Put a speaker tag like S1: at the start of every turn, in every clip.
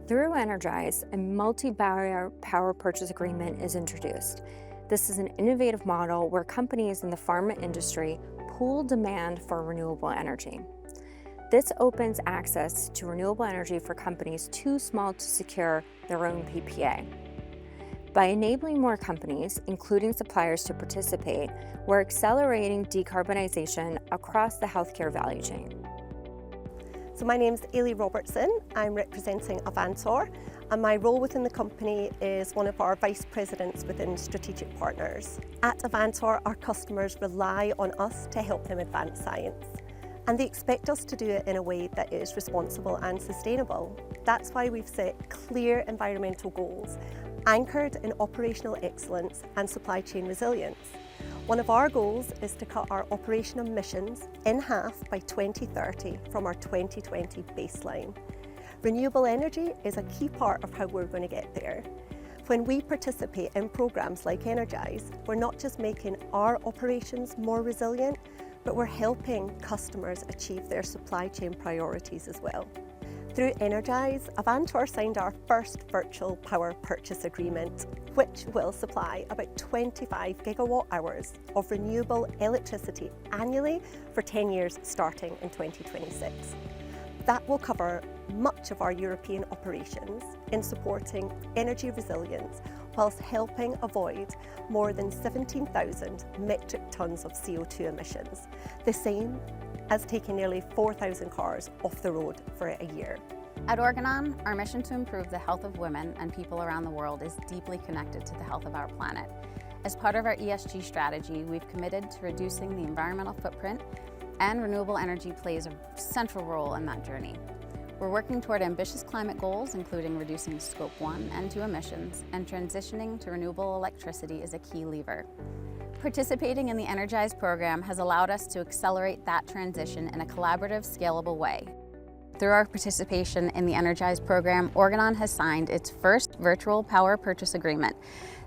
S1: Through Energize, a multi-barrier power purchase agreement is introduced. This is an innovative model where companies in the pharma industry pool demand for renewable energy. This opens access to renewable energy for companies too small to secure their own PPA. By enabling more companies, including suppliers, to participate, we're accelerating decarbonization across the healthcare value chain.
S2: So my name's Ailey Robertson. I'm representing Avantor, and my role within the company is one of our vice presidents within strategic partners. At Avantor, our customers rely on us to help them advance science, and they expect us to do it in a way that is responsible and sustainable. That's why we've set clear environmental goals, anchored in operational excellence and supply chain resilience. One of our goals is to cut our operational emissions in half by 2030 from our 2020 baseline. Renewable energy is a key part of how we're going to get there. When we participate in programs like Energize, we're not just making our operations more resilient, but we're helping customers achieve their supply chain priorities as well. Through Energize, Avantor signed our first virtual power purchase agreement, which will supply about 25 gigawatt hours of renewable electricity annually for 10 years starting in 2026. That will cover much of our European operations in supporting energy resilience whilst helping avoid more than 17,000 metric tonnes of CO2 emissions, the same as taking nearly 4,000 cars off the road for a year.
S3: At Organon, our mission to improve the health of women and people around the world is deeply connected to the health of our planet. As part of our ESG strategy, we've committed to reducing the environmental footprint, and renewable energy plays a central role in that journey. We're working toward ambitious climate goals, including reducing Scope 1 and 2 emissions, and transitioning to renewable electricity is a key lever. Participating in the Energize program has allowed us to accelerate that transition in a collaborative, scalable way. Through our participation in the Energize program, Organon has signed its first virtual power purchase agreement.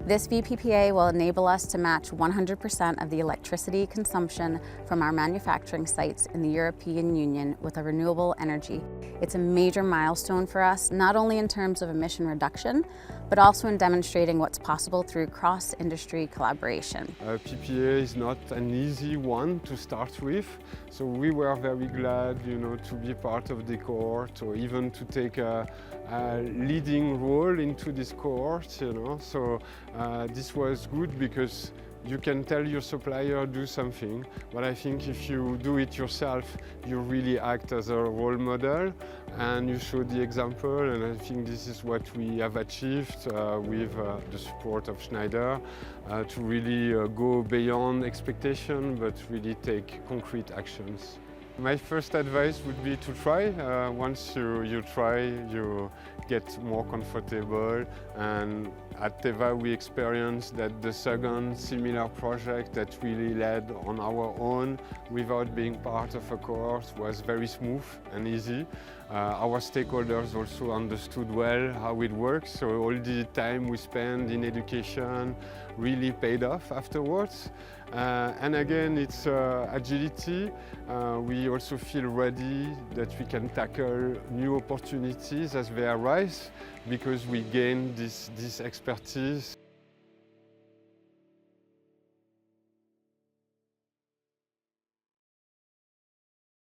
S3: This VPPA will enable us to match 100% of the electricity consumption from our manufacturing sites in the European Union with a renewable energy. It's a major milestone for us, not only in terms of emission reduction, but also in demonstrating what's possible through cross-industry collaboration.
S4: PPA is not an easy one to start with, so we were very glad, to be part of the cohort, or even to take a leading role into this cohort, So this was good because you can tell your supplier do something, but I think if you do it yourself, you really act as a role model and you show the example, and I think this is what we have achieved with the support of Schneider to really go beyond expectation, but really take concrete actions. My first advice would be to try. Once you try, you get more comfortable, and at Teva we experienced that the second similar project that really led on our own without being part of a course was very smooth and easy. Our stakeholders also understood well how it works, so all the time we spent in education really paid off afterwards. And again, it's agility. We also feel ready that we can tackle new opportunities as they arise because we gain this expertise.